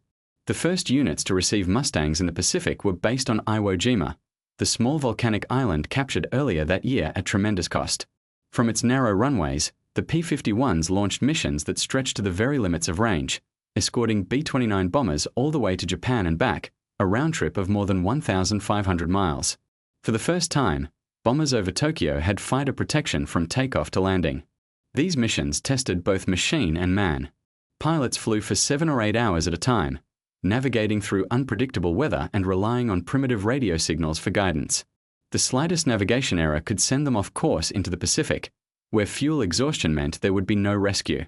S1: The first units to receive Mustangs in the Pacific were based on Iwo Jima, the small volcanic island captured earlier that year at tremendous cost. From its narrow runways, the P-51s launched missions that stretched to the very limits of range, escorting B-29 bombers all the way to Japan and back, a round trip of more than 1,500 miles. For the first time, bombers over Tokyo had fighter protection from takeoff to landing. These missions tested both machine and man. Pilots flew for 7 or 8 hours at a time, navigating through unpredictable weather and relying on primitive radio signals for guidance. The slightest navigation error could send them off course into the Pacific, where fuel exhaustion meant there would be no rescue.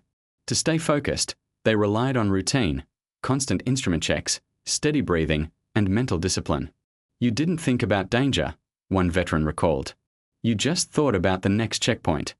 S1: To stay focused, they relied on routine, constant instrument checks, steady breathing, and mental discipline. You didn't think about danger, one veteran recalled. You just thought about the next checkpoint.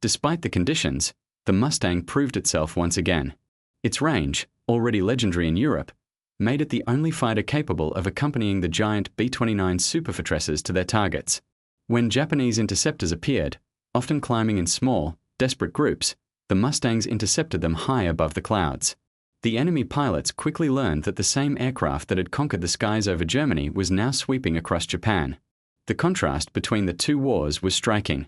S1: Despite the conditions, the Mustang proved itself once again. Its range, already legendary in Europe, made it the only fighter capable of accompanying the giant B-29 Superfortresses to their targets. When Japanese interceptors appeared, often climbing in small, desperate groups, the Mustangs intercepted them high above the clouds. The enemy pilots quickly learned that the same aircraft that had conquered the skies over Germany was now sweeping across Japan. The contrast between the two wars was striking.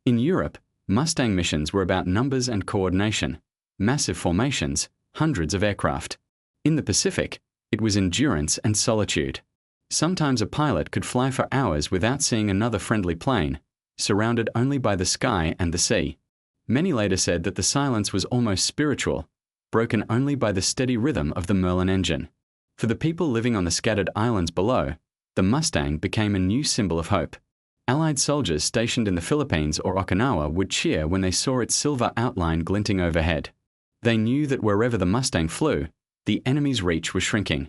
S1: In Europe, Mustang missions were about numbers and coordination, massive formations, hundreds of aircraft. In the Pacific, it was endurance and solitude. Sometimes a pilot could fly for hours without seeing another friendly plane, surrounded only by the sky and the sea. Many later said that the silence was almost spiritual, broken only by the steady rhythm of the Merlin engine. For the people living on the scattered islands below, the Mustang became a new symbol of hope. Allied soldiers stationed in the Philippines or Okinawa would cheer when they saw its silver outline glinting overhead. They knew that wherever the Mustang flew, the enemy's reach was shrinking.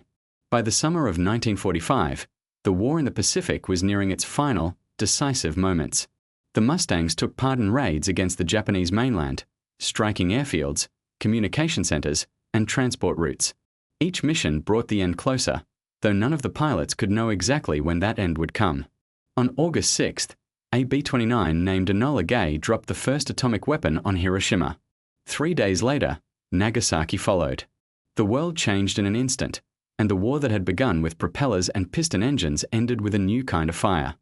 S1: By the summer of 1945, the war in the Pacific was nearing its final, decisive moments. The Mustangs took part in raids against the Japanese mainland, striking airfields, communication centers, and transport routes. Each mission brought the end closer, though none of the pilots could know exactly when that end would come. On August 6th, a B-29 named Enola Gay dropped the first atomic weapon on Hiroshima. 3 days later, Nagasaki followed. The world changed in an instant, and the war that had begun with propellers and piston engines ended with a new kind of fire.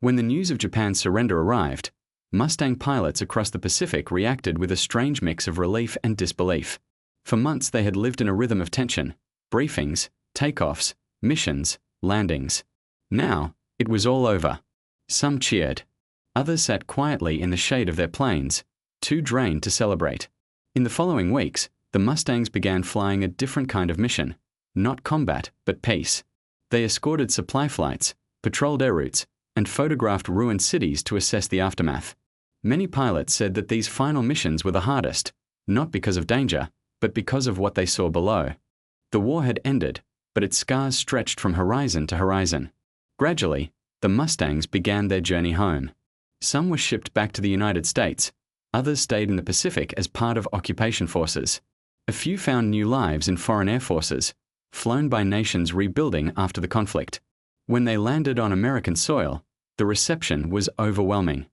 S1: When the news of Japan's surrender arrived, Mustang pilots across the Pacific reacted with a strange mix of relief and disbelief. For months they had lived in a rhythm of tension, briefings, takeoffs, missions, landings. Now, it was all over. Some cheered. Others sat quietly in the shade of their planes, too drained to celebrate. In the following weeks, the Mustangs began flying a different kind of mission, not combat, but peace. They escorted supply flights, patrolled air routes, and photographed ruined cities to assess the aftermath. Many pilots said that these final missions were the hardest, not because of danger, but because of what they saw below. The war had ended, but its scars stretched from horizon to horizon. Gradually, the Mustangs began their journey home. Some were shipped back to the United States, others stayed in the Pacific as part of occupation forces. A few found new lives in foreign air forces, flown by nations rebuilding after the conflict. When they landed on American soil, the reception was overwhelming.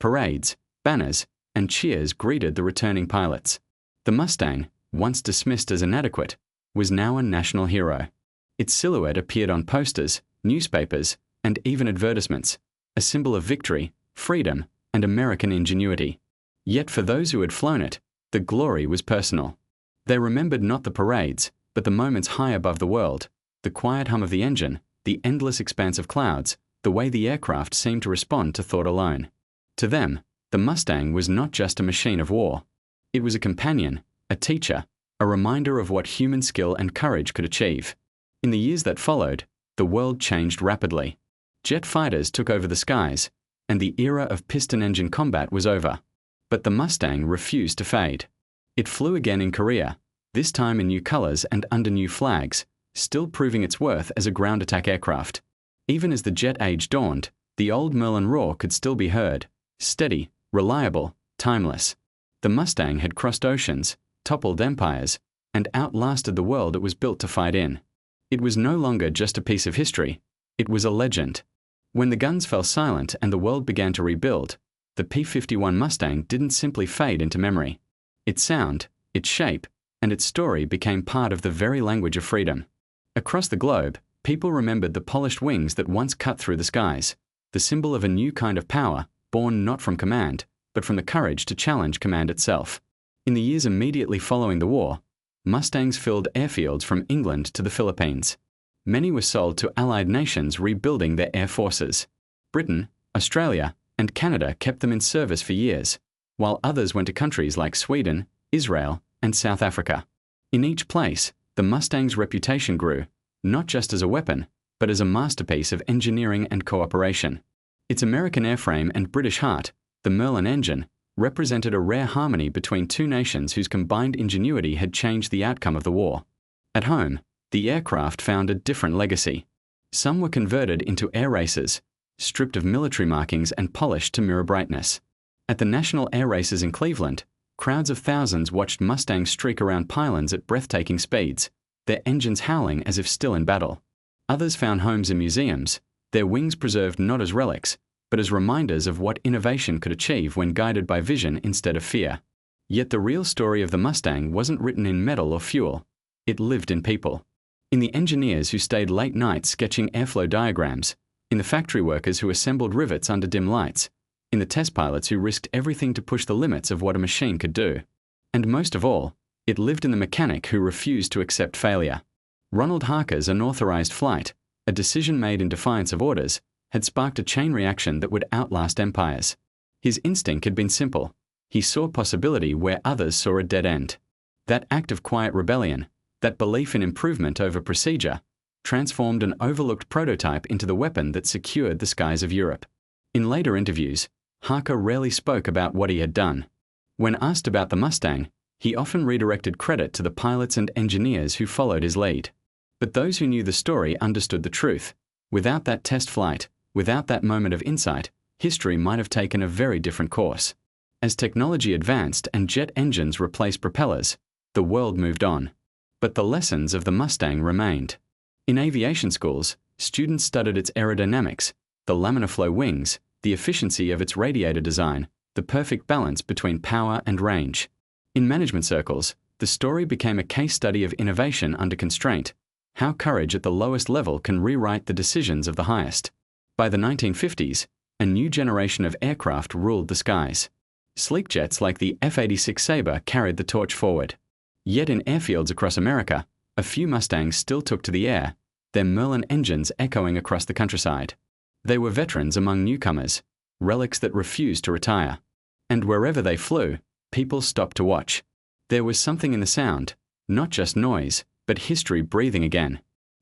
S1: Parades, banners, and cheers greeted the returning pilots. The Mustang, once dismissed as inadequate, was now a national hero. Its silhouette appeared on posters, newspapers, and even advertisements, a symbol of victory, freedom, and American ingenuity. Yet for those who had flown it, the glory was personal. They remembered not the parades, but the moments high above the world, the quiet hum of the engine, the endless expanse of clouds, the way the aircraft seemed to respond to thought alone. To them, the Mustang was not just a machine of war. It was a companion, a teacher, a reminder of what human skill and courage could achieve. In the years that followed, the world changed rapidly. Jet fighters took over the skies, and the era of piston engine combat was over. But the Mustang refused to fade. It flew again in Korea, this time in new colors and under new flags, still proving its worth as a ground attack aircraft. Even as the jet age dawned, the old Merlin roar could still be heard, steady, reliable, timeless. The Mustang had crossed oceans, toppled empires, and outlasted the world it was built to fight in. It was no longer just a piece of history, It was a legend. When the guns fell silent and the world began to rebuild, the P-51 Mustang didn't simply fade into memory. Its sound, its shape, and its story became part of the very language of freedom. Across the globe, people remembered the polished wings that once cut through the skies, the symbol of a new kind of power, born not from command, but from the courage to challenge command itself. In the years immediately following the war, Mustangs filled airfields from England to the Philippines. Many were sold to Allied nations rebuilding their air forces. Britain, Australia, and Canada kept them in service for years, while others went to countries like Sweden, Israel, and South Africa. In each place, the Mustang's reputation grew, not just as a weapon, but as a masterpiece of engineering and cooperation. Its American airframe and British heart, the Merlin engine, represented a rare harmony between two nations whose combined ingenuity had changed the outcome of the war. At home, the aircraft found a different legacy. Some were converted into air races, stripped of military markings and polished to mirror brightness. At the National Air Races in Cleveland, crowds of thousands watched Mustangs streak around pylons at breathtaking speeds, their engines howling as if still in battle. Others found homes in museums, their wings preserved not as relics, but as reminders of what innovation could achieve when guided by vision instead of fear. Yet the real story of the Mustang wasn't written in metal or fuel. It lived in people. In the engineers who stayed late nights sketching airflow diagrams, in the factory workers who assembled rivets under dim lights, in the test pilots who risked everything to push the limits of what a machine could do. And most of all, it lived in the mechanic who refused to accept failure. Ronald Harker's unauthorized flight, a decision made in defiance of orders, had sparked a chain reaction that would outlast empires. His instinct had been simple. He saw possibility where others saw a dead end. That act of quiet rebellion, that belief in improvement over procedure, transformed an overlooked prototype into the weapon that secured the skies of Europe. In later interviews, Harker rarely spoke about what he had done. When asked about the Mustang, he often redirected credit to the pilots and engineers who followed his lead. But those who knew the story understood the truth. Without that test flight, without that moment of insight, history might have taken a very different course. As technology advanced and jet engines replaced propellers, the world moved on. But the lessons of the Mustang remained. In aviation schools, students studied its aerodynamics, the laminar flow wings, the efficiency of its radiator design, the perfect balance between power and range. In management circles, the story became a case study of innovation under constraint, how courage at the lowest level can rewrite the decisions of the highest. By the 1950s, a new generation of aircraft ruled the skies. Sleek jets like the F-86 Sabre carried the torch forward. Yet in airfields across America, a few Mustangs still took to the air, their Merlin engines echoing across the countryside. They were veterans among newcomers, relics that refused to retire. And wherever they flew, people stopped to watch. There was something in the sound, not just noise, but history breathing again.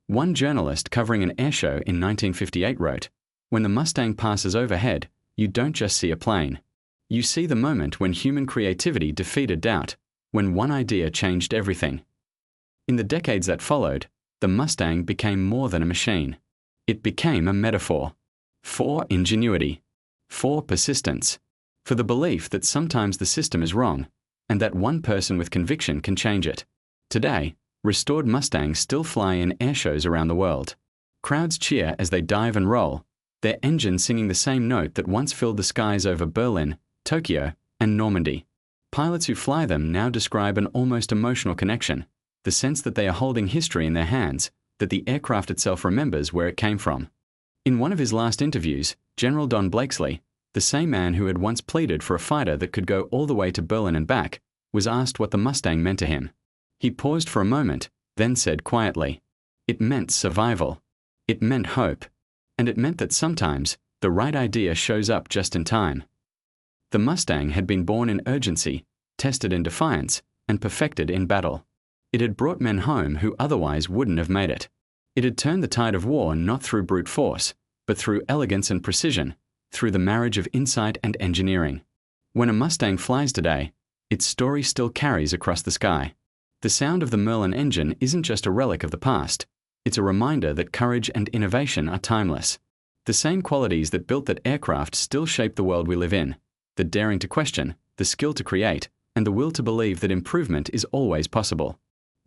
S1: One journalist covering an airshow in 1958 wrote, "When the Mustang passes overhead, you don't just see a plane. You see the moment when human creativity defeated doubt, when one idea changed everything." In the decades that followed, the Mustang became more than a machine. It became a metaphor. For ingenuity. For persistence. For the belief that sometimes the system is wrong, and that one person with conviction can change it. Today, restored Mustangs still fly in airshows around the world. Crowds cheer as they dive and roll, their engines singing the same note that once filled the skies over Berlin, Tokyo, and Normandy. Pilots who fly them now describe an almost emotional connection, the sense that they are holding history in their hands, that the aircraft itself remembers where it came from. In one of his last interviews, General Don Blakesley, the same man who had once pleaded for a fighter that could go all the way to Berlin and back, was asked what the Mustang meant to him. He paused for a moment, then said quietly, "It meant survival. It meant hope. And it meant that sometimes, the right idea shows up just in time." The Mustang had been born in urgency, tested in defiance, and perfected in battle. It had brought men home who otherwise wouldn't have made it. It had turned the tide of war not through brute force, but through elegance and precision, through the marriage of insight and engineering. When a Mustang flies today, its story still carries across the sky. The sound of the Merlin engine isn't just a relic of the past, it's a reminder that courage and innovation are timeless. The same qualities that built that aircraft still shape the world we live in: the daring to question, the skill to create, and the will to believe that improvement is always possible.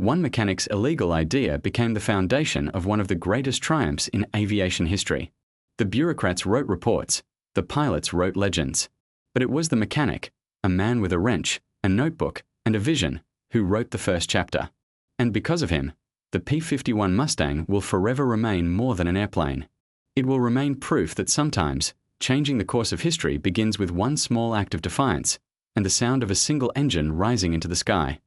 S1: One mechanic's illegal idea became the foundation of one of the greatest triumphs in aviation history. The bureaucrats wrote reports, the pilots wrote legends. But it was the mechanic, a man with a wrench, a notebook, and a vision, who wrote the first chapter. And because of him, the P-51 Mustang will forever remain more than an airplane. It will remain proof that sometimes, changing the course of history begins with one small act of defiance and the sound of a single engine rising into the sky.